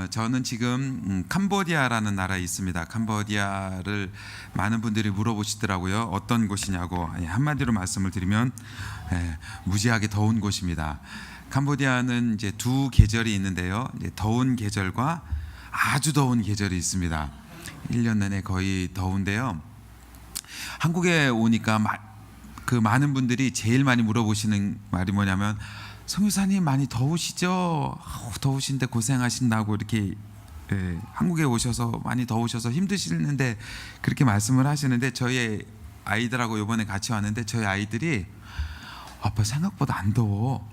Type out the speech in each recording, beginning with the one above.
저는 지금 캄보디아라는 나라에 있습니다. 캄보디아를 많은 분들이 물어보시더라고요. 어떤 곳이냐고. 한마디로 말씀을 드리면 무지하게 더운 곳입니다. 캄보디아는 이제 두 계절이 있는데요. 이제 더운 계절과 아주 더운 계절이 있습니다. 1년 내내 거의 더운데요. 한국에 오니까 많은 분들이 제일 많이 물어보시는 말이 뭐냐면, 성유사님 많이 더우시죠? 더우신데 고생하신다고 이렇게 한국에 오셔서 많이 더우셔서 힘드시는데 그렇게 말씀을 하시는데, 저희 아이들하고 이번에 같이 왔는데 저희 아이들이 아빠 생각보다 안 더워,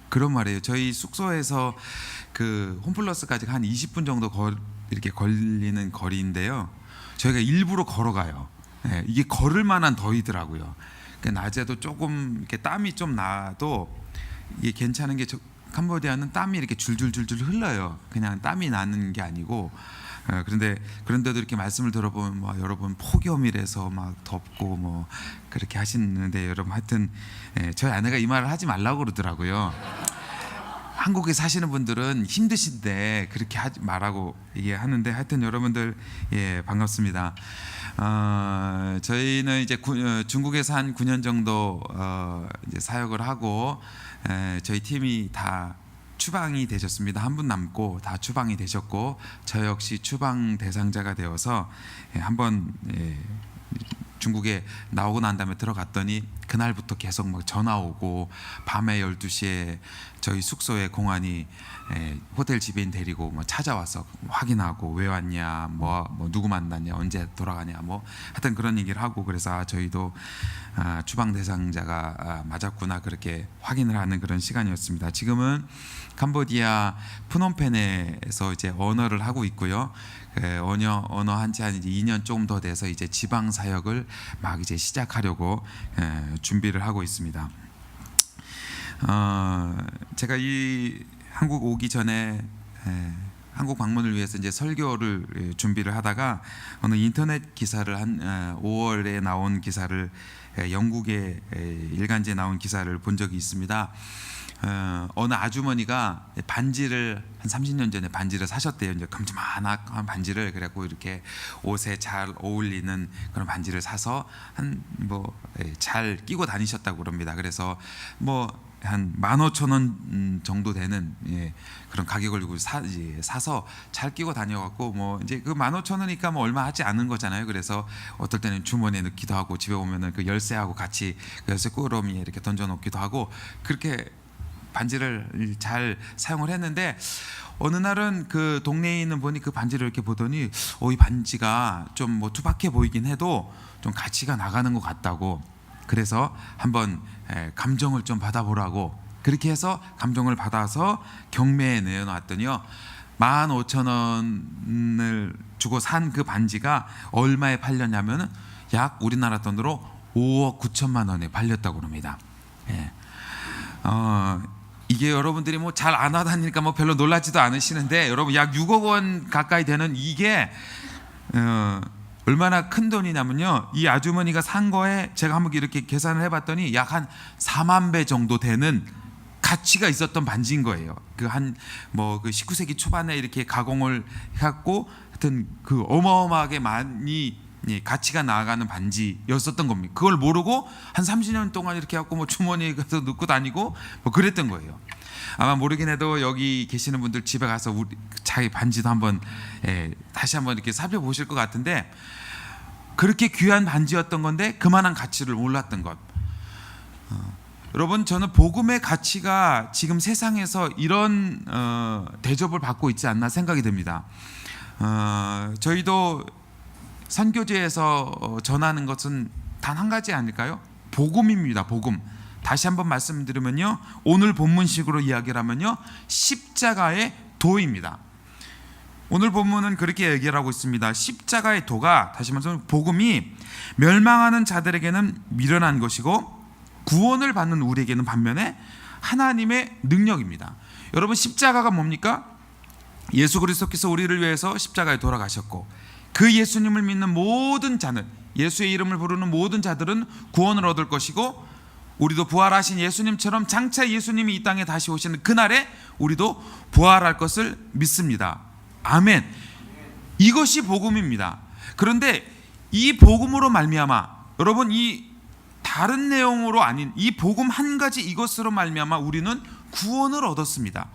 그런 말이에요. 저희 숙소에서 그 홈플러스까지 한 20분 정도 이렇게 걸리는 거리인데요. 저희가 일부러 걸어가요. 이게 걸을 만한 더위더라고요. 그러니까 낮에도 조금 이렇게 땀이 좀 나도 이게 괜찮은 게, 캄보디아는 땀이 이렇게 줄줄줄줄 흘러요. 그냥 땀이 나는 게 아니고. 그런데도 이렇게 말씀을 들어보면 여러분 폭염이라서 막 덥고 뭐 그렇게 하시는데, 여러분 하여튼 저희 아내가 이 말을 하지 말라고 그러더라고요. 한국에 사시는 분들은 힘드신데 그렇게 하지 말라고 얘기하는데, 하여튼 여러분들 반갑습니다. 저희는 이제 중국에서 한 9년 정도 이제 사역을 하고, 저희 팀이 다 추방이 되셨습니다. 한 분 남고 다 추방이 되셨고, 저 역시 추방 대상자가 되어서 한번 중국에 나오고 난 다음에 들어갔더니 그날부터 계속 막 전화 오고, 밤에 12시에 저희 숙소에 공안이 호텔 지배인 데리고 뭐 찾아와서 확인하고, 왜 왔냐, 뭐 누구 만났냐, 언제 돌아가냐, 뭐 하여튼 그런 얘기를 하고, 그래서 저희도 추방 대상자가 맞았구나, 그렇게 확인을 하는 그런 시간이었습니다. 지금은 캄보디아 프놈펜에서 이제 언어를 하고 있고요. 언어 한지 한 2년 조금 더 돼서 이제 지방 사역을 막 이제 시작하려고 준비를 하고 있습니다. 제가 이 한국 오기 전에 한국 방문을 위해서 이제 설교를 준비를 하다가 어느 인터넷 기사를 한 5월에 나온 기사를, 영국의 일간지에 나온 기사를 본 적이 있습니다. 어느 아주머니가 반지를 한 30년 전에 반지를 사셨대요. 이제 큼지막한 반지를, 그래갖고 이렇게 옷에 잘 어울리는 그런 반지를 사서 잘 끼고 다니셨다고 그럽니다. 그래서 한 15,000원 정도 되는 그런 가격을 주고 사서 잘 끼고 다녀갖고, 이제 그 15,000원이니까 얼마 하지 않은 거잖아요. 그래서 어떨 때는 주머니에 넣기도 하고, 집에 오면은 그 열쇠하고 같이 그 열쇠 꾸러미에 이렇게 던져놓기도 하고, 그렇게 반지를 잘 사용을 했는데, 어느 날은 그 동네에 있는 분이 그 반지를 이렇게 보더니 이 반지가 좀 투박해 보이긴 해도 좀 가치가 나가는 것 같다고, 그래서 한번 감정을 좀 받아보라고, 그렇게 해서 감정을 받아서 경매에 내놓았더니요, 15,000원을 주고 산 그 반지가 얼마에 팔렸냐면 약 우리나라 돈으로 5억 9천만 원에 팔렸다고 합니다. 이게 여러분들이 잘 안 하다니까 별로 놀라지도 않으시는데, 여러분 약 6억 원 가까이 되는 이게 얼마나 큰 돈이냐면요, 이 아주머니가 산 거에 제가 한번 이렇게 계산을 해봤더니 약 한 4만 배 정도 되는 가치가 있었던 반지인 거예요. 그 19세기 초반에 이렇게 가공을 해갖고, 하여튼 그 어마어마하게 많이 가치가 나아가는 반지였었던 겁니다. 그걸 모르고 한 30년 동안 이렇게 해갖고 주머니에 가서 넣고 다니고 그랬던 거예요. 아마 모르긴 해도 여기 계시는 분들 집에 가서 자기 반지도 한번 다시 한번 이렇게 살펴보실 것 같은데, 그렇게 귀한 반지였던 건데 그만한 가치를 몰랐던 것. 여러분, 저는 복음의 가치가 지금 세상에서 이런 대접을 받고 있지 않나 생각이 듭니다. 저희도 선교제에서 전하는 것은 단 한 가지 아닐까요? 복음입니다. 복음. 다시 한번 말씀드리면요, 오늘 본문식으로 이야기를 하면요, 십자가의 도입니다. 오늘 본문은 그렇게 얘기를 하고 있습니다. 십자가의 도가, 다시 말해서 복음이 멸망하는 자들에게는 미련한 것이고 구원을 받는 우리에게는 반면에 하나님의 능력입니다. 여러분, 십자가가 뭡니까? 예수 그리스도께서 우리를 위해서 십자가에 돌아가셨고, 그 예수님을 믿는 모든 자는, 예수의 이름을 부르는 모든 자들은 구원을 얻을 것이고, 우리도 부활하신 예수님처럼 장차 예수님이 이 땅에 다시 오시는 그날에 우리도 부활할 것을 믿습니다. 아멘. 이것이 복음입니다. 그런데 이 복음으로 말미암아, 여러분, 이 다른 내용으로 아닌 이 복음 한 가지 이것으로 말미암아 우리는 구원을 얻었습니다.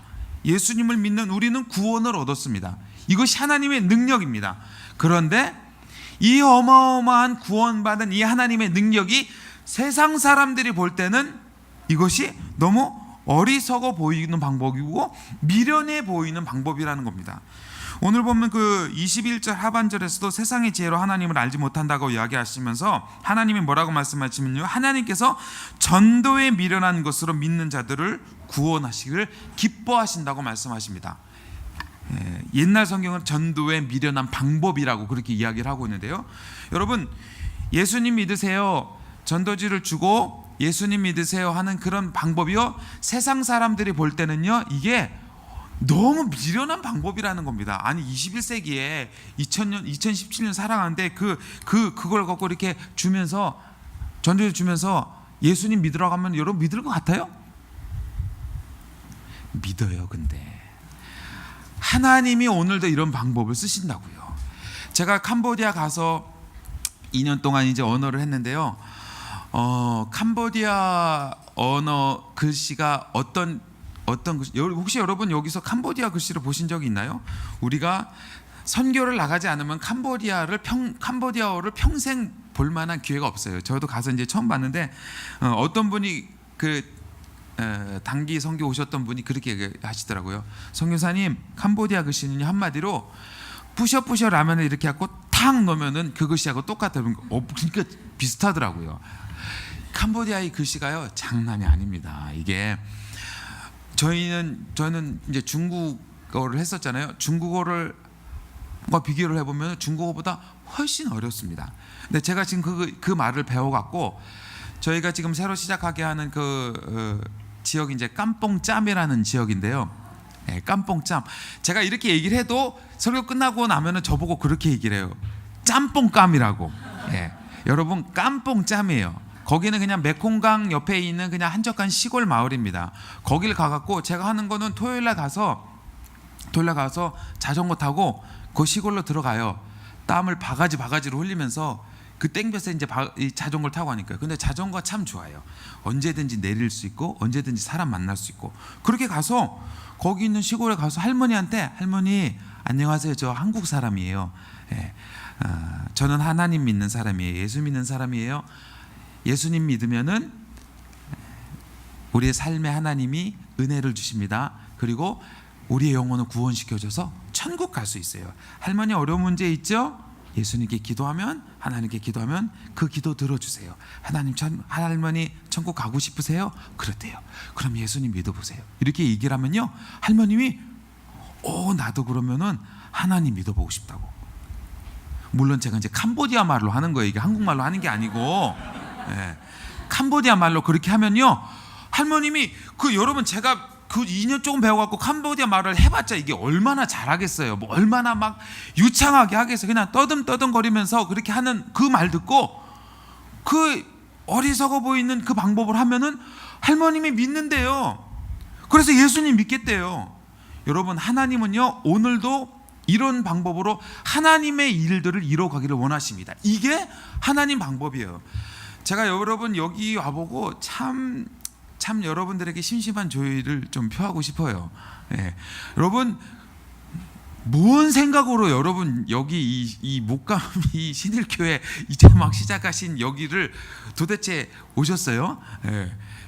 예수님을 믿는 우리는 구원을 얻었습니다. 이것이 하나님의 능력입니다. 그런데 이 어마어마한 구원받은 이 하나님의 능력이 세상 사람들이 볼 때는 이것이 너무 어리석어 보이는 방법이고 미련해 보이는 방법이라는 겁니다. 오늘 보면 그 21절 하반절에서도 세상의 지혜로 하나님을 알지 못한다고 이야기하시면서 하나님이 뭐라고 말씀하시면요, 하나님께서 전도에 미련한 것으로 믿는 자들을 구원하시기를 기뻐하신다고 말씀하십니다. 옛날 성경은 전도에 미련한 방법이라고 그렇게 이야기를 하고 있는데요, 여러분, 예수님 믿으세요, 전도지를 주고 예수님 믿으세요 하는 그런 방법이요, 세상 사람들이 볼 때는요 이게 너무 미련한 방법이라는 겁니다. 아니 21세기에 2017년 살아가는데 그걸 갖고 이렇게 주면서 전도를 주면서 예수님 믿으라고 하면 여러분 믿을 것 같아요? 믿어요. 근데 하나님이 오늘도 이런 방법을 쓰신다고요. 제가 캄보디아 가서 2년 동안 이제 언어를 했는데요, 캄보디아 언어 글씨가 어떤 글씨, 혹시 여러분 여기서 캄보디아 글씨를 보신 적이 있나요? 우리가 선교를 나가지 않으면 캄보디아어를 평생 볼 만한 기회가 없어요. 저도 가서 이제 처음 봤는데 어떤 분이 단기 선교 오셨던 분이 그렇게 하시더라고요. 선교사님, 캄보디아 글씨는 한마디로 뿌셔뿌셔 라면을 이렇게 하고 탁 넣으면은 그 글씨하고 똑같다는 거. 그러니까 비슷하더라고요. 캄보디아의 글씨가요 장난이 아닙니다. 이게 저는 이제 중국어를 했었잖아요. 중국어를 비교를 해보면 중국어보다 훨씬 어렵습니다. 근데 제가 지금 그 말을 배워갖고 저희가 지금 새로 시작하게 하는 지역이 이제 깜뽕짬이라는 지역인데요. 깜뽕짬. 제가 이렇게 얘기를 해도 설교 끝나고 나면은 저보고 그렇게 얘기를 해요. 짬뽕감이라고. 여러분, 깜뽕짬이에요. 거기는 그냥 메콩강 옆에 있는 그냥 한적한 시골 마을입니다. 거길 가갖고 제가 하는 거는 토요일날 가서 자전거 타고 그 시골로 들어가요. 땀을 바가지로 흘리면서 그 땡볕에 이제 이 자전거를 타고 가니까요. 근데 자전거가 참 좋아요. 언제든지 내릴 수 있고 언제든지 사람 만날 수 있고. 그렇게 가서 거기 있는 시골에 가서 할머니한테, 할머니 안녕하세요, 저 한국 사람이에요. 저는 하나님 믿는 사람이에요. 예수 믿는 사람이에요. 예수님 믿으면은 우리의 삶에 하나님이 은혜를 주십니다. 그리고 우리의 영혼을 구원시켜줘서 천국 갈 수 있어요. 할머니 어려운 문제 있죠? 예수님께 기도하면, 하나님께 기도하면 그 기도 들어주세요. 할머니 천국 가고 싶으세요? 그렇대요. 그럼 예수님 믿어보세요. 이렇게 얘기를 하면요, 할머님이 나도 그러면은 하나님 믿어보고 싶다고. 물론 제가 이제 캄보디아 말로 하는 거예요. 이게 한국말로 하는 게 아니고. 캄보디아 말로 그렇게 하면요, 할머님이 여러분, 제가 2년 조금 배워갖고 캄보디아 말을 해봤자 이게 얼마나 잘하겠어요. 뭐 얼마나 막 유창하게 하겠어요. 그냥 떠듬떠듬거리면서 그렇게 하는 그 말 듣고 그 어리석어 보이는 그 방법을 하면은 할머님이 믿는데요. 그래서 예수님 믿겠대요. 여러분, 하나님은요 오늘도 이런 방법으로 하나님의 일들을 이뤄가기를 원하십니다. 이게 하나님 방법이에요. 제가 여러분 여기 와보고 참 여러분들에게 심심한 조의를 좀 표하고 싶어요. 여러분, 뭔 생각으로 여러분 여기 이 목감이 신일교회 이제 막 시작하신 여기를 도대체 오셨어요?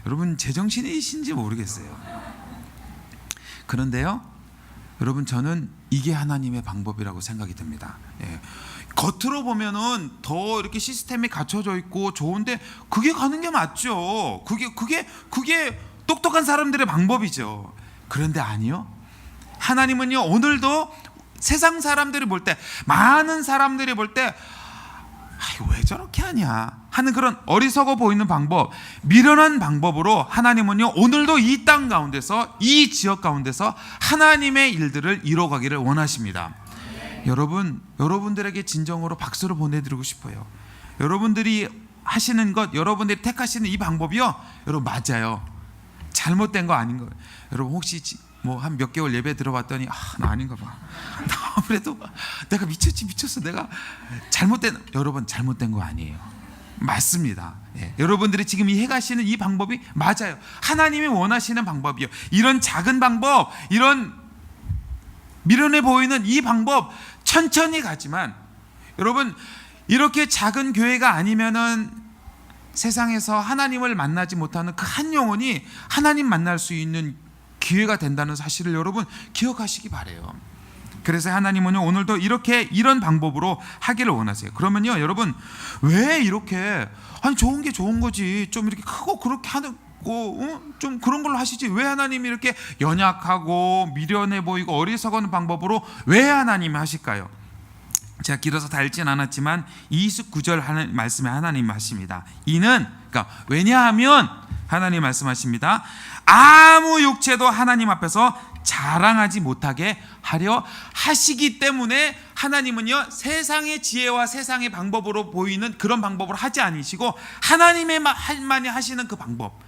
여러분 제정신이신지 모르겠어요. 그런데요, 여러분, 저는 이게 하나님의 방법이라고 생각이 듭니다. 겉으로 보면은 더 이렇게 시스템이 갖춰져 있고 좋은데 그게 가는 게 맞죠. 그게 똑똑한 사람들의 방법이죠. 그런데 아니요. 하나님은요 오늘도 세상 사람들이 볼 때, 많은 사람들이 볼 때 왜 저렇게 하냐 하는 그런 어리석어 보이는 방법, 미련한 방법으로 하나님은요 오늘도 이 땅 가운데서, 이 지역 가운데서 하나님의 일들을 이뤄가기를 원하십니다. 여러분들에게 진정으로 박수를 보내드리고 싶어요. 여러분들이 하시는 것, 여러분들이 택하시는 이 방법이요, 여러분 맞아요. 잘못된 거 아닌 거예요. 여러분 혹시 뭐 한 몇 개월 예배 들어봤더니 나 아닌가 봐. 나 아무래도 내가 미쳤어. 내가 여러분 잘못된 거 아니에요. 맞습니다. 예. 여러분들이 지금 이 해가시는 이 방법이 맞아요. 하나님이 원하시는 방법이요. 이런 작은 방법, 이런 미련해 보이는 이 방법 천천히 가지만, 여러분 이렇게 작은 교회가 아니면은 세상에서 하나님을 만나지 못하는 그 한 영혼이 하나님 만날 수 있는 기회가 된다는 사실을 여러분 기억하시기 바래요. 그래서 하나님은 오늘도 이런 방법으로 하기를 원하세요. 그러면요, 여러분 왜 이렇게 좋은 게 좋은 거지, 좀 이렇게 크고 그렇게 하는 좀 그런 걸로 하시지, 왜 하나님이 이렇게 연약하고 미련해 보이고 어리석은 방법으로 왜 하나님이 하실까요? 제가 길어서 다 읽진 않았지만 29절 말씀에 하나님 하십니다. 그러니까 왜냐하면 하나님 말씀하십니다. 아무 육체도 하나님 앞에서 자랑하지 못하게 하려 하시기 때문에 하나님은요, 세상의 지혜와 세상의 방법으로 보이는 그런 방법으로 하지 않으시고 하나님만이 하시는 그 방법,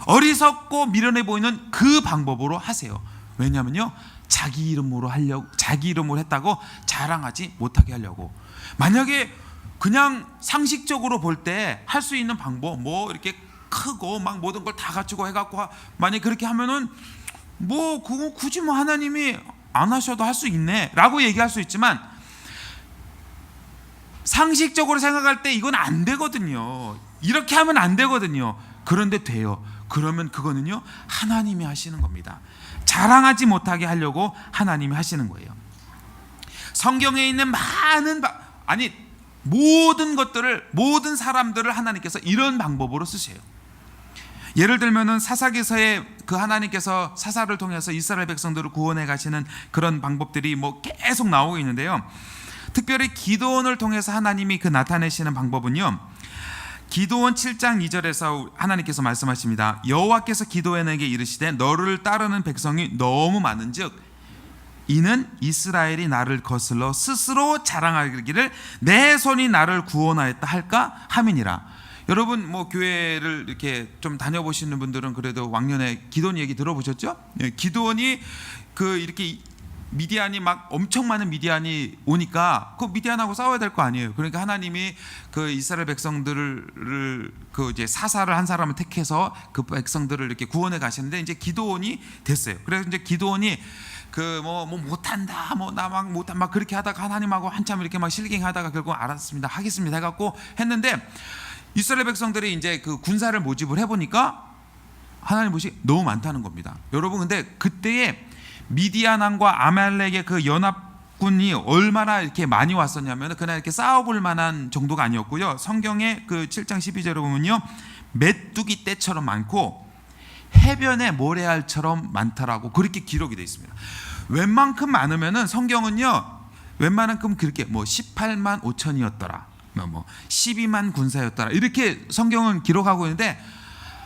어리석고 미련해 보이는 그 방법으로 하세요. 왜냐하면요, 자기 이름으로 했다고 자랑하지 못하게 하려고. 만약에 그냥 상식적으로 볼 때 할 수 있는 방법, 뭐 이렇게 크고 막 모든 걸 다 갖추고 해갖고 만약에 그렇게 하면은 뭐 그거 굳이 뭐 하나님이 안 하셔도 할 수 있네라고 얘기할 수 있지만, 상식적으로 생각할 때 이건 안 되거든요. 이렇게 하면 안 되거든요. 그런데 돼요. 그러면 그거는요, 하나님이 하시는 겁니다. 자랑하지 못하게 하려고 하나님이 하시는 거예요. 성경에 있는 모든 것들을, 모든 사람들을 하나님께서 이런 방법으로 쓰세요. 예를 들면은 사사기서에 그 하나님께서 사사를 통해서 이스라엘 백성들을 구원해 가시는 그런 방법들이 뭐 계속 나오고 있는데요. 특별히 기드온을 통해서 하나님이 그 나타내시는 방법은요, 기드온 7장 2절에서 하나님께서 말씀하십니다. 여호와께서 기드온에게 이르시되 너를 따르는 백성이 너무 많은즉 이는 이스라엘이 나를 거슬러 스스로 자랑하기를 내 손이 나를 구원하였다 할까 함이니라. 여러분 뭐 교회를 이렇게 좀 다녀보시는 분들은 그래도 왕년에 기드온 얘기 들어보셨죠? 기드온이 이렇게 미디안이 막 엄청 많은 미디안이 오니까 그 미디안하고 싸워야 될 거 아니에요. 그러니까 하나님이 그 이스라엘 백성들을 이제 사사를 한 사람을 택해서 그 백성들을 이렇게 구원해 가시는데, 이제 기드온이 됐어요. 그래서 이제 기드온이 못한다, 막 그렇게 하다가 하나님하고 한참 이렇게 막 실갱하다가 결국 알았습니다, 하겠습니다 해갖고 했는데, 이스라엘 백성들이 이제 그 군사를 모집을 해보니까 하나님 보시 너무 많다는 겁니다. 여러분 근데 그때에 미디안왕과 아말렉의 그 연합군이 얼마나 이렇게 많이 왔었냐면 그냥 이렇게 싸워볼 만한 정도가 아니었고요. 성경의 그 7장 12절에 보면요, 메뚜기 떼처럼 많고 해변의 모래알처럼 많다라고 그렇게 기록이 되어 있습니다. 웬만큼 많으면은 성경은요, 웬만큼 그렇게 18만 5천이었더라, 12만 군사였더라, 이렇게 성경은 기록하고 있는데,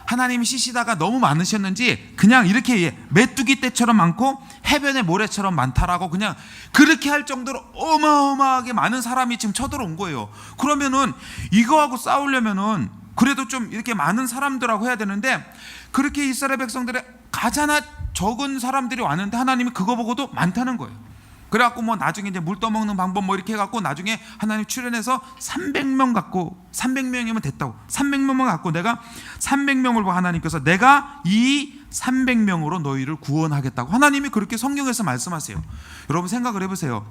하나님이 시시다가 너무 많으셨는지 그냥 이렇게 메뚜기 떼처럼 많고 해변의 모래처럼 많다라고 그냥 그렇게 할 정도로 어마어마하게 많은 사람이 지금 쳐들어온 거예요. 그러면은 이거하고 싸우려면은 그래도 좀 이렇게 많은 사람들하고 해야 되는데, 그렇게 이스라엘 백성들의 가자나 적은 사람들이 왔는데 하나님이 그거 보고도 많다는 거예요. 그래갖고 나중에 이제 물 떠먹는 방법 이렇게 해갖고 나중에 하나님 출현해서 300명이면 됐다고, 300명만 갖고 내가 300명을 보고 하나님께서 내가 이 300명으로 너희를 구원하겠다고 하나님이 그렇게 성경에서 말씀하세요. 여러분 생각을 해보세요.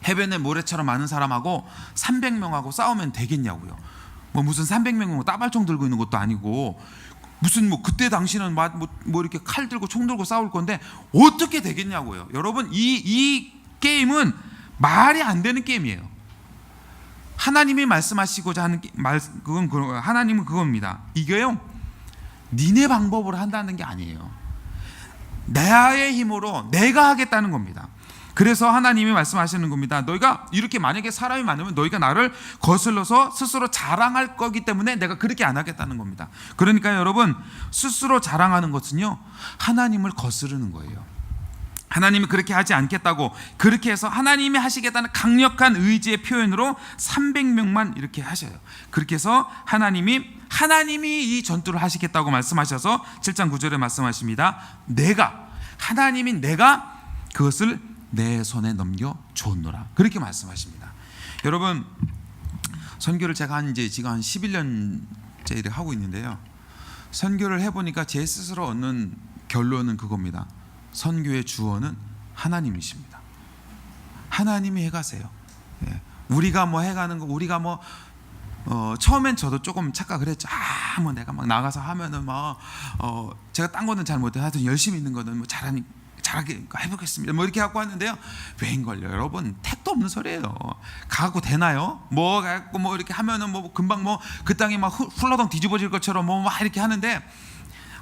해변에 모래처럼 많은 사람하고 300명하고 싸우면 되겠냐고요. 무슨 300명 따발총 들고 있는 것도 아니고 무슨 그때 당시는 이렇게 칼 들고 총 들고 싸울 건데 어떻게 되겠냐고요. 여러분 이 게임은 말이 안 되는 게임이에요. 하나님이 말씀하시고자 하는 하나님은 그겁니다. 이게요, 니네 방법으로 한다는 게 아니에요. 나의 힘으로 내가 하겠다는 겁니다. 그래서 하나님이 말씀하시는 겁니다. 너희가 이렇게 만약에 사람이 많으면 너희가 나를 거슬러서 스스로 자랑할 거기 때문에 내가 그렇게 안 하겠다는 겁니다. 그러니까 여러분 스스로 자랑하는 것은요, 하나님을 거스르는 거예요. 하나님이 그렇게 하지 않겠다고, 그렇게 해서 하나님이 하시겠다는 강력한 의지의 표현으로 300명만 이렇게 하셔요. 그렇게 해서 하나님이 이 전투를 하시겠다고 말씀하셔서 7장 9절에 말씀하십니다. 하나님이 내가 그것을 내 손에 넘겨 주었노라, 그렇게 말씀하십니다. 여러분, 선교를 제가 지금 한 11년째 이렇게 하고 있는데요, 선교를 해보니까 제 스스로 얻는 결론은 그겁니다. 선교의 주어는 하나님이십니다. 하나님이 해가세요. 우리가 뭐 해가는 거, 우리가 뭐 처음엔 저도 조금 착각을 했죠. 뭐 내가 막 나가서 하면은 제가 딴 거는 잘 못해, 하여튼 열심히 있는 거는 뭐 잘하게 해보겠습니다, 뭐 이렇게 갖고 왔는데요, 웬걸요 여러분, 택도 없는 소리예요. 가고 되나요? 뭐 갖고 뭐 이렇게 하면은 뭐 금방 뭐 그 땅이 막 훌러덩 뒤집어질 것처럼 뭐 막 이렇게 하는데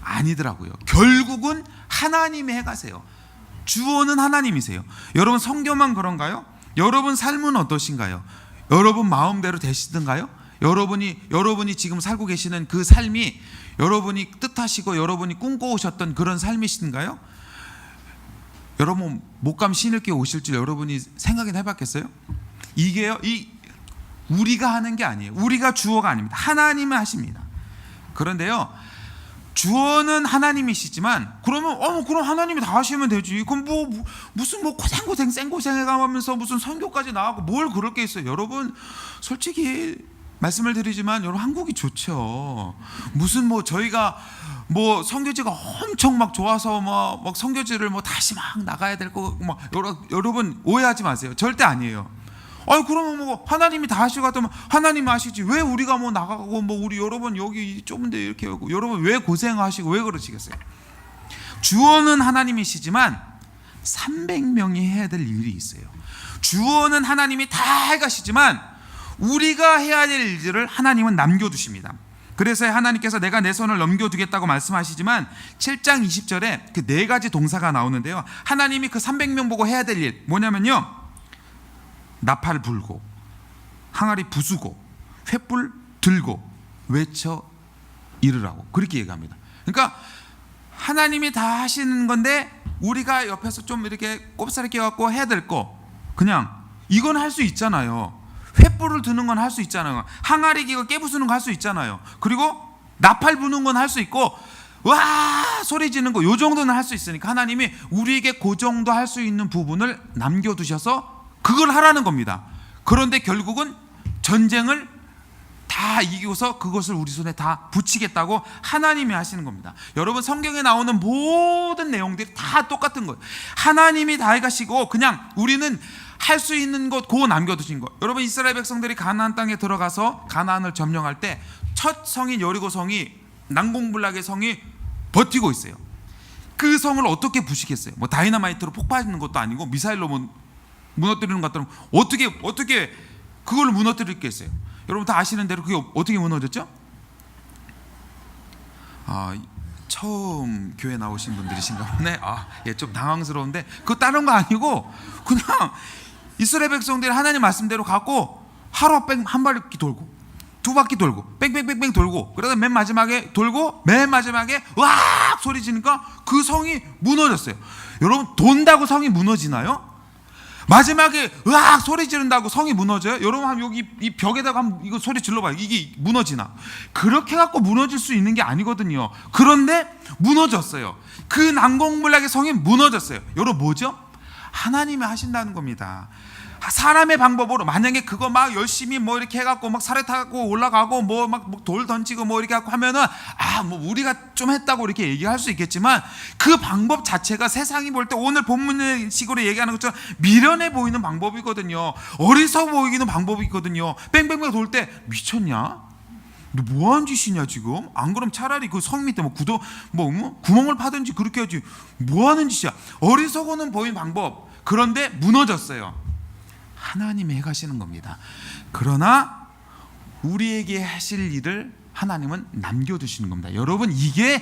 아니더라고요. 결국은 하나님이 해가세요. 주어는 하나님이세요. 여러분, 선교만 그런가요? 여러분 삶은 어떠신가요? 여러분 마음대로 되시던가요? 여러분이 지금 살고 계시는 그 삶이 여러분이 뜻하시고 여러분이 꿈꿔오셨던 그런 삶이신가요? 여러분 목감 신을게 오실 줄 여러분이 생각이나 해봤겠어요? 이게요, 우리가 하는 게 아니에요. 우리가 주어가 아닙니다. 하나님이 하십니다. 그런데요, 주어는 하나님이시지만 그럼 하나님이 다 하시면 되지. 그럼 무슨 고생 생고생해가면서 무슨 선교까지 나가고 뭘 그럴 게 있어요. 여러분, 솔직히 말씀을 드리지만 여러분, 한국이 좋죠. 무슨 저희가 선교지가 엄청 막 좋아서 막 선교지를 다시 막 나가야 될 거 여러분 오해하지 마세요. 절대 아니에요. 그러면 하나님이 다 하시고 같으면 하나님이 하시지, 왜 우리가 나가고 우리 여러분 여기 좁은데 이렇게 하고 여러분 왜 고생하시고 왜 그러시겠어요? 주어는 하나님이시지만 300명이 해야 될 일이 있어요. 주어는 하나님이 다 해가시지만 우리가 해야 될 일들을 하나님은 남겨두십니다. 그래서 하나님께서 내가 내 손을 넘겨두겠다고 말씀하시지만 7장 20절에 그 4가지 동사가 나오는데요, 하나님이 그 300명 보고 해야 될 일 뭐냐면요, 나팔 불고 항아리 부수고 횃불 들고 외쳐 이르라고, 그렇게 얘기합니다. 그러니까 하나님이 다 하시는 건데 우리가 옆에서 좀 이렇게 꼽사리 껴갖고 해야 될 거, 그냥 이건 할 수 있잖아요. 횃불을 드는 건 할 수 있잖아요. 항아리 기가 깨부수는 거 할 수 있잖아요. 그리고 나팔 부는 건 할 수 있고 와 소리 지는 거 요 정도는 할 수 있으니까 하나님이 우리에게 그 정도 할 수 있는 부분을 남겨두셔서 그걸 하라는 겁니다. 그런데 결국은 전쟁을 다 이기고서 그것을 우리 손에 다 붙이겠다고 하나님이 하시는 겁니다. 여러분, 성경에 나오는 모든 내용들이 다 똑같은 거예요. 하나님이 다 해가시고 그냥 우리는 할 수 있는 것 그거 남겨두신 거. 여러분, 이스라엘 백성들이 가나안 땅에 들어가서 가나안을 점령할 때 첫 성인 여리고 성이, 난공불락의 성이 버티고 있어요. 그 성을 어떻게 부시겠어요? 다이너마이트로 폭파하는 것도 아니고 미사일로 무너뜨리는 것 같으면 어떻게 그걸 무너뜨리겠어요? 여러분 다 아시는 대로 그게 어떻게 무너졌죠? 처음 교회 나오신 분들이신가 보네. 좀 당황스러운데 그거 다른 거 아니고 그냥 이스라엘 백성들이 하나님 말씀대로 갖고 하루 한 바퀴 돌고 두 바퀴 돌고 뺑뺑뺑뺑 돌고 그러다 맨 마지막에 돌고 맨 마지막에 으악 소리 지니까 그 성이 무너졌어요. 여러분, 돈다고 성이 무너지나요? 마지막에 으악 소리 지른다고 성이 무너져요? 여러분, 여기 이 벽에다가 한번 이거 소리 질러봐요. 이게 무너지나? 그렇게 갖고 무너질 수 있는 게 아니거든요. 그런데 무너졌어요. 그 난공불락의 성이 무너졌어요. 여러분, 뭐죠? 하나님이 하신다는 겁니다. 사람의 방법으로 만약에 그거 막 열심히 이렇게 해갖고 막 산에 타고 올라가고 막 돌 던지고 이렇게 갖고 하면은 우리가 좀 했다고 이렇게 얘기할 수 있겠지만 그 방법 자체가 세상이 볼 때 오늘 본문의 식으로 얘기하는 것처럼 미련해 보이는 방법이거든요. 어리석어 보이는 방법이거든요. 뺑뺑뺑 돌 때 미쳤냐? 너 뭐하는 짓이냐 지금? 안 그럼 차라리 그 성 밑에 구멍을 파든지 그렇게 하지. 뭐하는 짓이야? 어리석어는 보이는 방법. 그런데 무너졌어요. 하나님이 해가시는 겁니다. 그러나 우리에게 하실 일을 하나님은 남겨두시는 겁니다. 여러분, 이게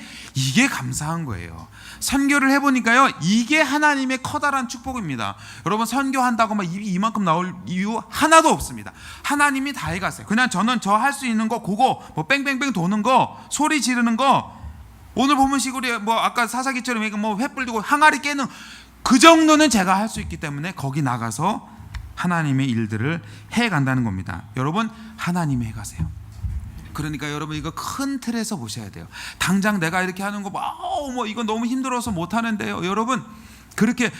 감사한 거예요. 선교를 해보니까요, 이게 하나님의 커다란 축복입니다. 여러분, 선교한다고 입이 이만큼 나올 이유 하나도 없습니다. 하나님이 다 해가세요. 그냥 저는 저 할 수 있는 거 그거 뺑뺑뺑 도는 거 소리 지르는 거, 오늘 보면 식으로 아까 사사기처럼 횃불 들고 항아리 깨는 그 정도는 제가 할 수 있기 때문에 거기 나가서 하나님의 일들을 해간다는 겁니다. 여러분, 하나님이 해가세요. 그러니까 여러분, 이거 큰 틀에서 보셔야 돼요. 당장 내가 이렇게 하는 거 뭐 이거 너무 힘들어서 못 하는데요. 여러분, 그렇게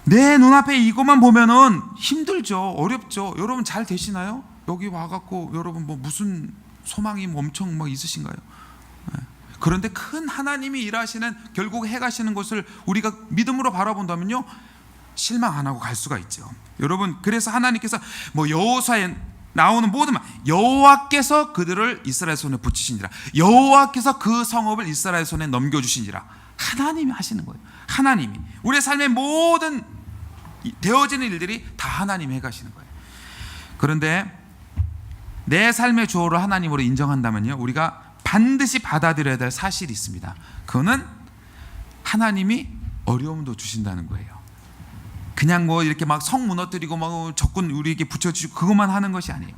내 눈앞에 이것만 보면은 힘들죠. 어렵죠. 여러분, 잘 되시나요? 여기 와갖고 여러분 뭐 무슨 소망이 엄청 막 있으신가요? 그런데 큰 하나님이 일하시는, 결국 해가시는 것을 우리가 믿음으로 바라본다면요, 실망 안 하고 갈 수가 있죠. 여러분, 그래서 하나님께서 뭐 여호수아에 나오는 모든 말, 여호와께서 그들을 이스라엘 손에 붙이시니라, 여호와께서 그 성읍을 이스라엘 손에 넘겨주시니라. 하나님이 하시는 거예요. 하나님이 우리의 삶의 모든 되어지는 일들이 다 하나님이 해가시는 거예요. 그런데 내 삶의 주어를 하나님으로 인정한다면요, 우리가 반드시 받아들여야 될 사실이 있습니다. 그거는 하나님이 어려움도 주신다는 거예요. 그냥 뭐 이렇게 막 성 무너뜨리고 막 적군 우리에게 붙여주시고 그것만 하는 것이 아니에요.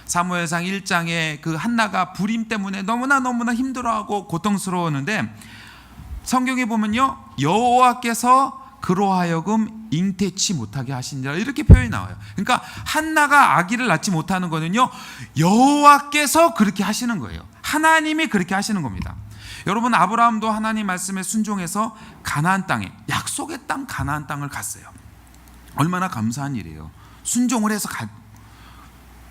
사무엘상 1장에 그 한나가 불임 때문에 너무나 힘들어하고 고통스러웠는데, 성경에 보면요, 여호와께서 그로 하여금 잉태치 못하게 하시니라, 이렇게 표현이 나와요. 그러니까 한나가 아기를 낳지 못하는 거는요, 여호와께서 그렇게 하시는 거예요. 하나님이 그렇게 하시는 겁니다. 여러분, 아브라함도 하나님 말씀에 순종해서 가나안 땅에, 약속의 땅 가나안 땅을 갔어요. 얼마나 감사한 일이에요. 순종을 해서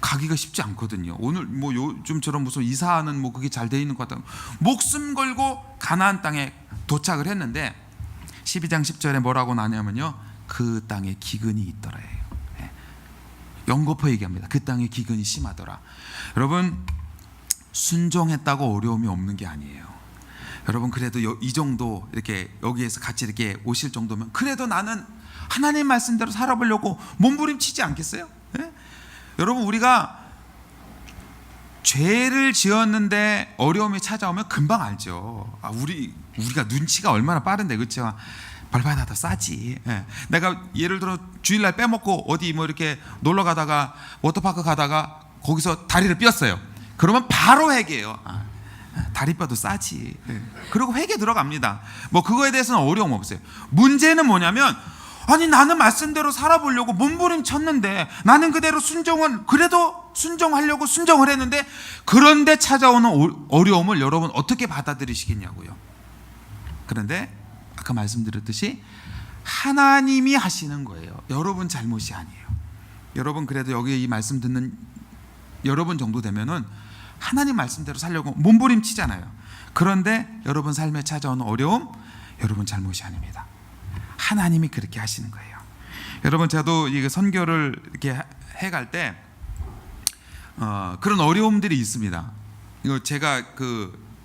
가기가 쉽지 않거든요. 오늘 뭐 요즘처럼 무슨 이사하는 뭐 그게 잘 돼 있는 것 같다. 목숨 걸고 가나안 땅에 도착을 했는데 12장 10절에 뭐라고 나냐면요, 그 땅에 기근이 있더라예요. 연거푸 얘기합니다. 그 땅에 기근이 심하더라. 여러분, 순종했다고 어려움이 없는 게 아니에요. 여러분, 그래도 이 정도 이렇게 여기에서 같이 이렇게 오실 정도면 그래도 나는 하나님 말씀대로 살아보려고 몸부림치지 않겠어요? 여러분, 우리가 죄를 지었는데 어려움이 찾아오면 금방 알죠. 우리가 눈치가 얼마나 빠른데, 그렇죠? 벌받아 더 싸지. 내가 예를 들어 주일날 빼먹고 어디 뭐 이렇게 놀러 가다가 워터파크 가다가 거기서 다리를 삐었어요. 그러면 바로 회개해요. 다리 뼈도 싸지. 그리고 회개 들어갑니다. 뭐 그거에 대해서는 어려움 없어요. 문제는 뭐냐면, 아니 나는 말씀대로 살아보려고 몸부림쳤는데, 나는 그대로 그래도 순종하려고 순종을 했는데, 그런데 찾아오는 어려움을 여러분 어떻게 받아들이시겠냐고요. 그런데 아까 말씀드렸듯이 하나님이 하시는 거예요. 여러분 잘못이 아니에요. 여러분, 그래도 여기 이 말씀 듣는 여러분 정도 되면은 하나님 말씀대로 살려고 몸부림치잖아요. 그런데 여러분 삶에 찾아오는 어려움, 여러분 잘못이 아닙니다. 하나님이 그렇게 하시는 거예요. 여러분, 저도 이 선교를 이렇게 해갈 때 그런 어려움들이 있습니다. 이거 제가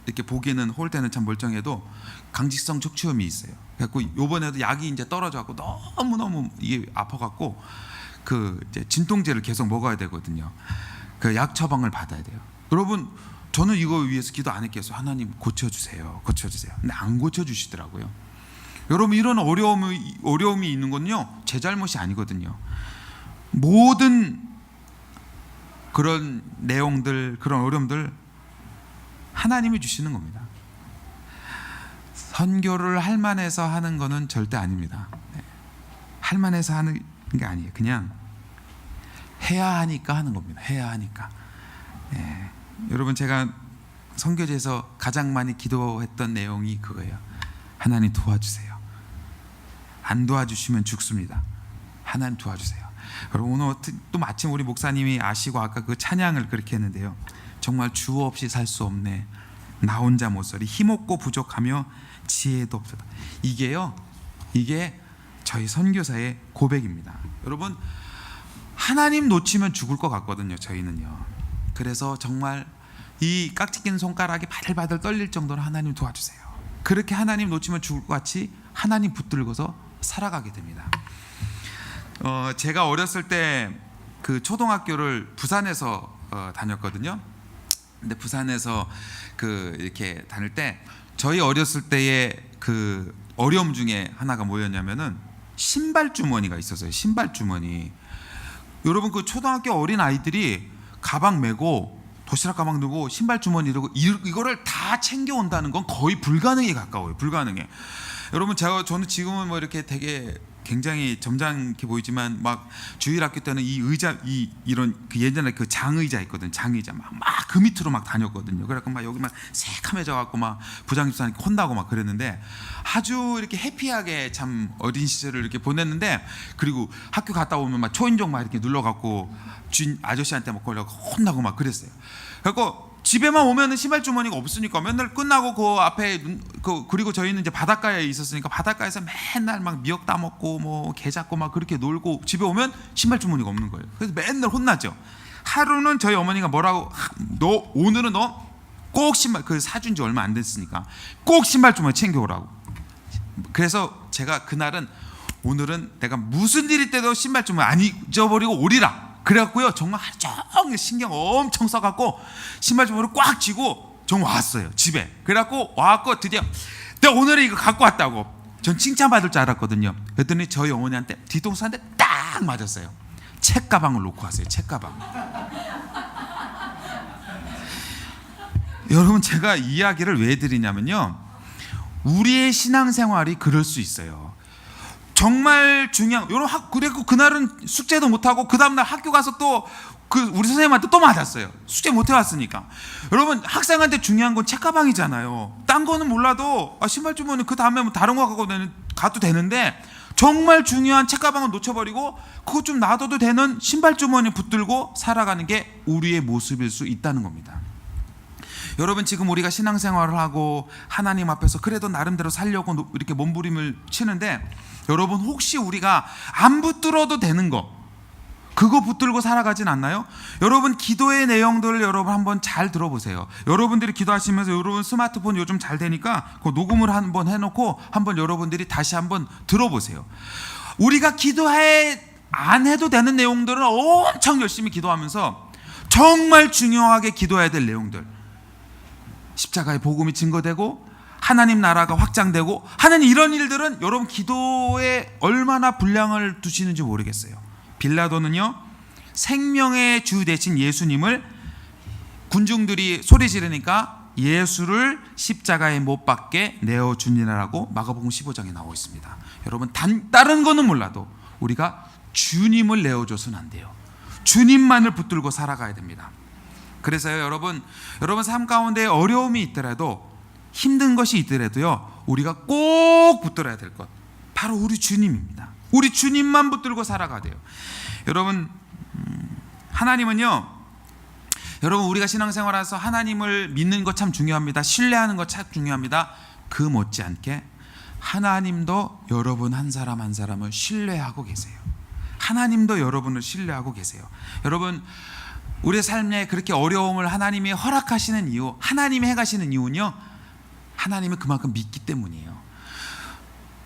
이렇게 보기에는 홀 때는 참 멀쩡해도 강직성 척추염이 있어요. 그래갖고 이번에도 약이 이제 떨어져갖고 너무 이게 아파갖고 이제 진통제를 계속 먹어야 되거든요. 그 약 처방을 받아야 돼요. 여러분, 저는 이거 위해서 기도 안 했겠어요. 하나님 고쳐주세요. 근데 안 고쳐주시더라고요. 여러분, 이런 어려움이 있는 건요, 제 잘못이 아니거든요. 모든 그런 내용들, 그런 어려움들 하나님이 주시는 겁니다. 선교를 할 만해서 하는 거는 절대 아닙니다. 할 만해서 하는 게 아니에요. 그냥 해야 하니까 하는 겁니다. 해야 하니까. 여러분, 제가 선교제에서 가장 많이 기도했던 내용이 그거예요. 하나님 도와주세요. 안 도와주시면 죽습니다. 하나님 도와주세요. 여러분, 오늘 또 마침 우리 목사님이 아시고 아까 그 찬양을 그렇게 했는데요, 정말 주 없이 살 수 없네, 나 혼자 못살이, 힘없고 부족하며 지혜도 없다. 이게 저희 선교사의 고백입니다. 여러분, 하나님 놓치면 죽을 것 같거든요, 저희는요. 그래서 정말 이 깍지 낀 손가락이 바들바들 떨릴 정도로 하나님 도와주세요. 그렇게 하나님 놓치면 죽을 것 같이 하나님 붙들고서 살아가게 됩니다. 제가 어렸을 때 그 초등학교를 부산에서 다녔거든요. 근데 부산에서 이렇게 다닐 때 저희 어렸을 때의 그 어려움 중에 하나가 뭐였냐면은 신발 주머니가 있었어요. 신발 주머니. 여러분, 그 초등학교 어린 아이들이 가방 메고 도시락 가방 들고 신발 주머니 들고 이거를 다 챙겨 온다는 건 거의 불가능에 가까워요. 불가능해. 여러분 저는 지금은 뭐 이렇게 되게 굉장히 점잖게 보이지만 막 주일학교 때는 이 의자 이런 그 예전에 그 장의자 있거든. 장의자 막 그 밑으로 막 다녔거든요. 그래갖고 막 여기 막 새카매져 갖고 막 부장집사님께 혼나고 막 그랬는데 아주 이렇게 해피하게 참 어린 시절을 이렇게 보냈는데, 그리고 학교 갔다 오면 막 초인종 막 이렇게 눌러갖고 주인 아저씨한테 막 걸려 혼나고 막 그랬어요. 그래갖고 집에만 오면은 신발 주머니가 없으니까 맨날 끝나고 그 앞에 그리고 저희는 이제 바닷가에 있었으니까 바닷가에서 맨날 막 미역 따먹고 뭐 게 잡고 막 그렇게 놀고 집에 오면 신발 주머니가 없는 거예요. 그래서 맨날 혼나죠. 하루는 저희 어머니가 뭐라고, 오늘은 너 꼭 신발, 그 사준 지 얼마 안 됐으니까 꼭 신발 주머니 챙겨오라고. 그래서 제가 그날은 오늘은 내가 무슨 일이 때도 신발 주머니 안 잊어버리고 오리라 그래갖고요, 정말 하루 종일 신경 엄청 써갖고 신발 주머니를 꽉 쥐고 정말 왔어요 집에. 그래갖고 와갖고 드디어 내가 오늘은 이거 갖고 왔다고 전 칭찬받을 줄 알았거든요. 그랬더니 저희 어머니한테 뒤통수 한 대 딱 맞았어요. 책가방을 놓고 왔어요. 책가방. 여러분, 제가 이 이야기를 왜 드리냐면요, 우리의 신앙생활이 그럴 수 있어요. 정말 중요한, 여러분, 그리고 그날은 숙제도 못하고 그 다음날 학교 가서 또 우리 선생님한테 또 맞았어요. 숙제 못 해왔으니까. 여러분, 학생한테 중요한 건 책가방이잖아요. 딴 거는 몰라도 신발 주머니 그 다음에 뭐 다른 거 가도 되는데, 정말 중요한 책가방은 놓쳐버리고 그거 좀 놔둬도 되는 신발 주머니 붙들고 살아가는 게 우리의 모습일 수 있다는 겁니다. 여러분, 지금 우리가 신앙생활을 하고 하나님 앞에서 그래도 나름대로 살려고 이렇게 몸부림을 치는데, 여러분, 혹시 우리가 안 붙들어도 되는 거, 그거 붙들고 살아가진 않나요? 여러분, 기도의 내용들을 여러분 한번 잘 들어보세요. 여러분들이 기도하시면서 여러분 스마트폰 요즘 잘 되니까 그 녹음을 한번 해놓고 한번 여러분들이 다시 한번 들어보세요. 우리가 안 해도 되는 내용들은 엄청 열심히 기도하면서 정말 중요하게 기도해야 될 내용들, 십자가의 복음이 증거되고 하나님 나라가 확장되고 하는 이런 일들은 여러분 기도에 얼마나 분량을 두시는지 모르겠어요. 빌라도는요, 생명의 주 되신 예수님을 군중들이 소리 지르니까 예수를 십자가에 못 박게 내어주니라라고 마가복음 15장에 나오고 있습니다. 여러분, 다른 거는 몰라도 우리가 주님을 내어줘서는 안 돼요. 주님만을 붙들고 살아가야 됩니다. 그래서요, 여러분 삶 가운데 어려움이 있더라도, 힘든 것이 있더라도요, 우리가 꼭 붙들어야 될 것, 바로 우리 주님입니다. 우리 주님만 붙들고 살아가야 돼요. 여러분, 하나님은요, 여러분, 우리가 신앙생활에서 하나님을 믿는 것 참 중요합니다. 신뢰하는 것 참 중요합니다. 그 못지않게 하나님도 여러분 한 사람 한 사람을 신뢰하고 계세요. 하나님도 여러분을 신뢰하고 계세요. 여러분, 우리의 삶에 그렇게 어려움을 하나님이 허락하시는 이유, 하나님이 해가시는 이유는요, 하나님을 그만큼 믿기 때문이에요.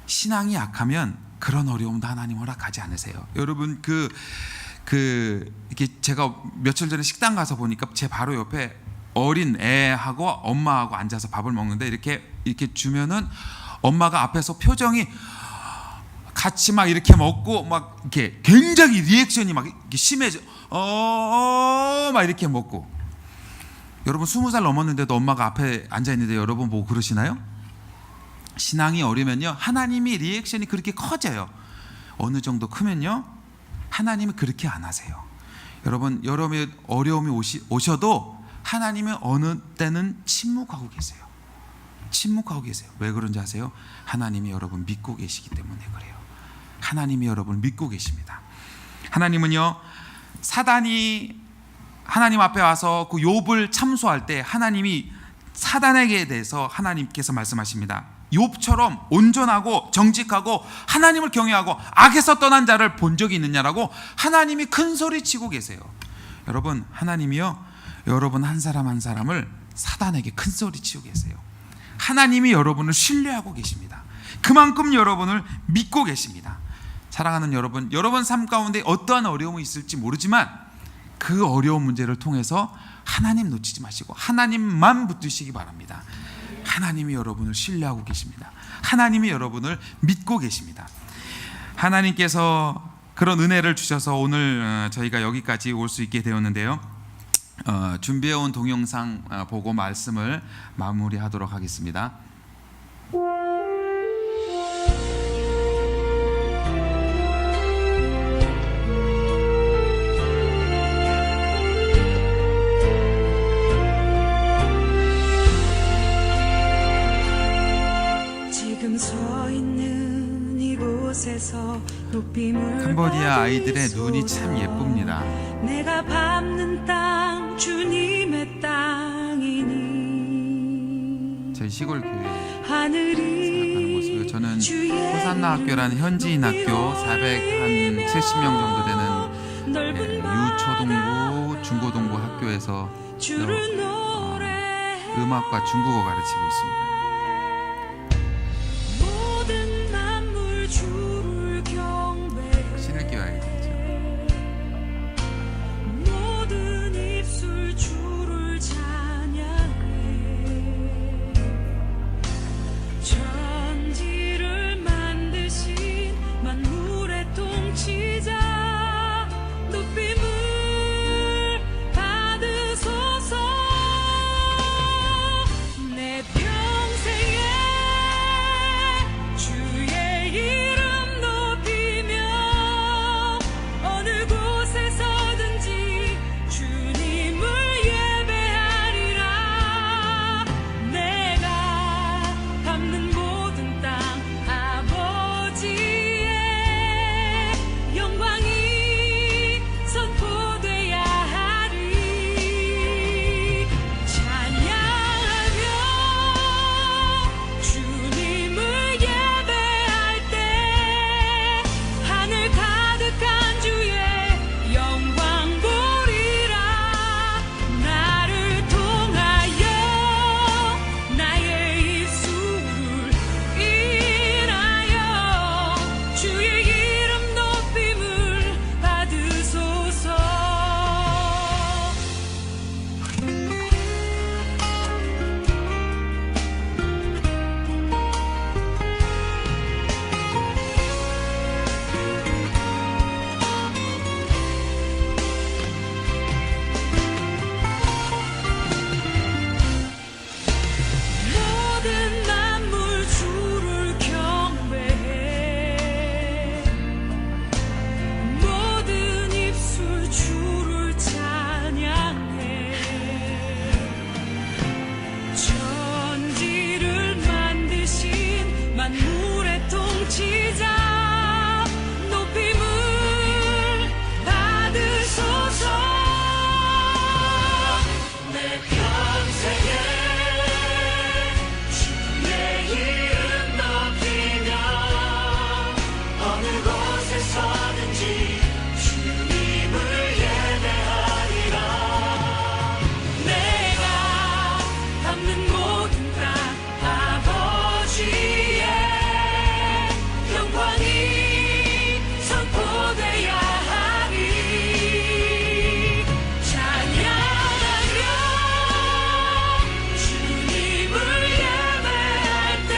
신앙이 약하면 그런 어려움도 하나님 허락하지 않으세요. 여러분, 이렇게 제가 며칠 전에 식당 가서 보니까 제 바로 옆에 어린 애하고 엄마하고 앉아서 밥을 먹는데, 이렇게 주면은 엄마가 앞에서 표정이 같이 막 이렇게 먹고 막 이렇게 굉장히 리액션이 막 이렇게 심해져. 막 이렇게 먹고. 여러분, 20살 넘었는데도 엄마가 앞에 앉아 있는데 여러분 보고 그러시나요? 신앙이 어리면요, 하나님이 리액션이 그렇게 커져요. 어느 정도 크면요, 하나님이 그렇게 안 하세요. 여러분, 여러분의 어려움이 오셔도 하나님은 어느 때는 침묵하고 계세요. 침묵하고 계세요. 왜 그런지 아세요? 하나님이 여러분 믿고 계시기 때문에 그래요. 하나님이 여러분을 믿고 계십니다. 하나님은요, 사단이 하나님 앞에 와서 그 욥을 참소할 때 하나님이 사단에게 대해서 하나님께서 말씀하십니다. 욥처럼 온전하고 정직하고 하나님을 경외하고 악에서 떠난 자를 본 적이 있느냐라고 하나님이 큰 소리 치고 계세요. 여러분, 하나님이요, 여러분 한 사람 한 사람을 사단에게 큰 소리 치고 계세요. 하나님이 여러분을 신뢰하고 계십니다. 그만큼 여러분을 믿고 계십니다. 사랑하는 여러분, 여러분 삶 가운데 어떠한 어려움이 있을지 모르지만 그 어려운 문제를 통해서 하나님 놓치지 마시고 하나님만 붙드시기 바랍니다. 하나님이 여러분을 신뢰하고 계십니다. 하나님이 여러분을 믿고 계십니다. 하나님께서 그런 은혜를 주셔서 오늘 저희가 여기까지 올 수 있게 되었는데요, 준비해온 동영상 보고 말씀을 마무리하도록 하겠습니다. 캄보디아 아이들의 눈이 참 예쁩니다. 내가 밟는 땅 주님의 땅이니 저희 시골 교회 하늘이 생각하는 모습이요. 저는 호산나 학교라는 현지인 학교 470명 정도 되는 유초동부, 중고동부 학교에서 음악과 중국어 가르치고 있습니다. 모든 만물 주를 경배해 신을교회 아이들이죠. 모든 입술 주를 찬양해 천지를 만드신 만물의 통치자 높임을 받으소서 내 평생에 주의 이름 높이며 어느 곳에 서든지 주님을 예배하리라 내가 밟는 모든 땅 아버지의 영광이 선포돼야 하리 찬양하며 주님을 예배할 때 하늘 가득한 주의 영광 보리라 나를 통하여 나의 입술을 인하여 주의 이름 높임을 받으소서 모든 만물 주를 경배해 모든 입술 주를 찬양해 천지를 만드신 만물의 통치자 높임을 받으소서 내 평생에 주의 이름 높이며 어느 곳에 서든지 주님을 예배하리라 내가 밟는 모든 땅 아버지의 영광이 선포돼야 하리 찬양하며 주님을 예배할 때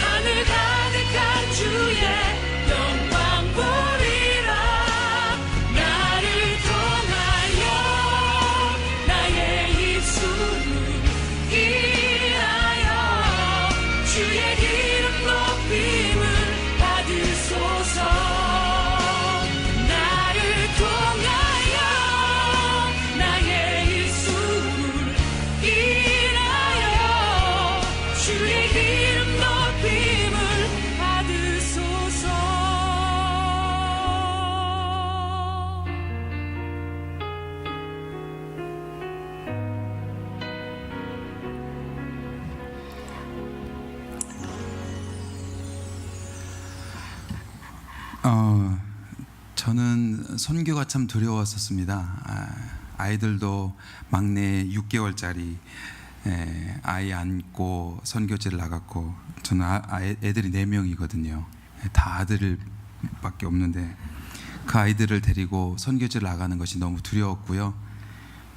하늘 가득한 주의 영광 보리라 나를 통하여 나의 입술을 인하여 주의 이름 높임을 받으소서 나를 통하여 나의 입술을 인하여 주의 이름 높임을 받으소서 저는 선교가 참 두려웠었습니다. 아이들도 막내 6개월짜리 아이 안고 선교지를 나갔고 저는 애들이 4명이거든요. 다 아들밖에 없는데 그 아이들을 데리고 선교지를 나가는 것이 너무 두려웠고요.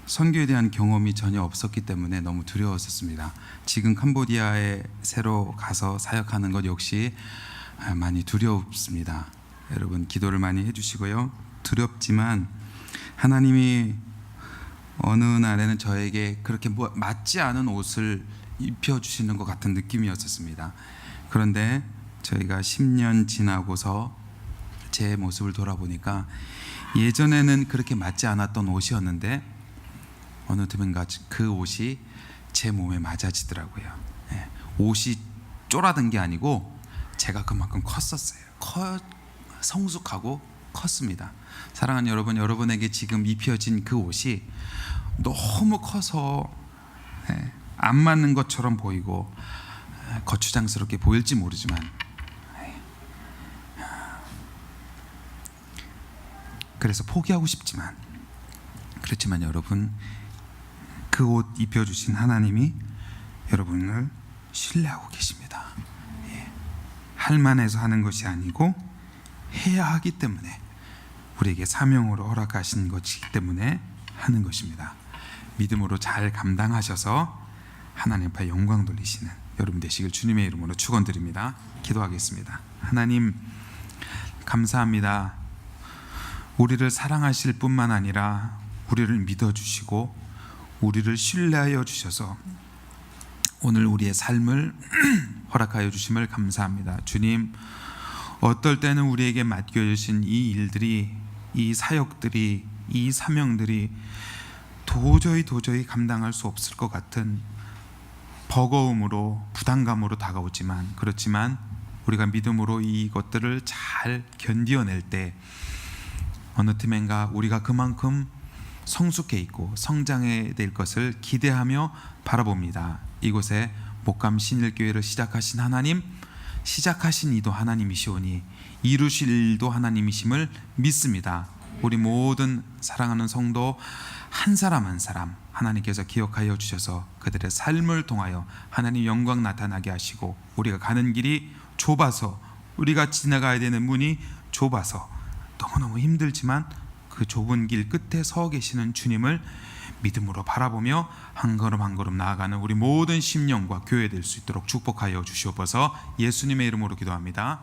선교에 대한 경험이 전혀 없었기 때문에 너무 두려웠었습니다. 지금 캄보디아에 새로 가서 사역하는 것 역시 많이 두렵습니다. 여러분 기도를 많이 해주시고요. 두렵지만 하나님이 어느 날에는 저에게 그렇게 맞지 않은 옷을 입혀주시는 것 같은 느낌이었었습니다. 그런데 저희가 10년 지나고서 제 모습을 돌아보니까 예전에는 그렇게 맞지 않았던 옷이었는데 어느 틈인가 그 옷이 제 몸에 맞아지더라고요. 옷이 쪼라든 게 아니고 제가 그만큼 컸었어요. 성숙하고 컸습니다. 사랑하는 여러분, 여러분에게 지금 입혀진 그 옷이 너무 커서 안 맞는 것처럼 보이고 거추장스럽게 보일지 모르지만 그래서 포기하고 싶지만 그렇지만 여러분, 그 옷 입혀주신 하나님이 여러분을 신뢰하고 계십니다. 할 만해서 하는 것이 아니고 해야 하기 때문에, 우리에게 사명으로 허락하신 것이기 때문에 하는 것입니다. 믿음으로 잘 감당하셔서 하나님 앞에 영광 돌리시는 여러분 되시길 주님의 이름으로 축원드립니다. 기도하겠습니다. 하나님, 감사합니다. 우리를 사랑하실 뿐만 아니라 우리를 믿어주시고 우리를 신뢰하여 주셔서 오늘 우리의 삶을 허락하여 주심을 감사합니다. 주님, 어떨 때는 우리에게 맡겨주신 이 일들이, 이 사역들이, 이 사명들이 도저히 감당할 수 없을 것 같은 버거움으로, 부담감으로 다가오지만, 그렇지만 우리가 믿음으로 이것들을 잘 견디어낼 때 어느 틈엔가 우리가 그만큼 성숙해 있고 성장해야 될 것을 기대하며 바라봅니다. 이곳에 목감 신일교회를 시작하신 하나님, 시작하신 이도 하나님이시오니 이루실 일도 하나님이심을 믿습니다. 우리 모든 사랑하는 성도 한 사람 한 사람 하나님께서 기억하여 주셔서 그들의 삶을 통하여 하나님 영광 나타나게 하시고, 우리가 가는 길이 좁아서, 우리가 지나가야 되는 문이 좁아서 너무너무 힘들지만 그 좁은 길 끝에 서 계시는 주님을 믿음으로 바라보며 한 걸음 한 걸음 나아가는 우리 모든 심령과 교회 될 수 있도록 축복하여 주시옵소서. 예수님의 이름으로 기도합니다.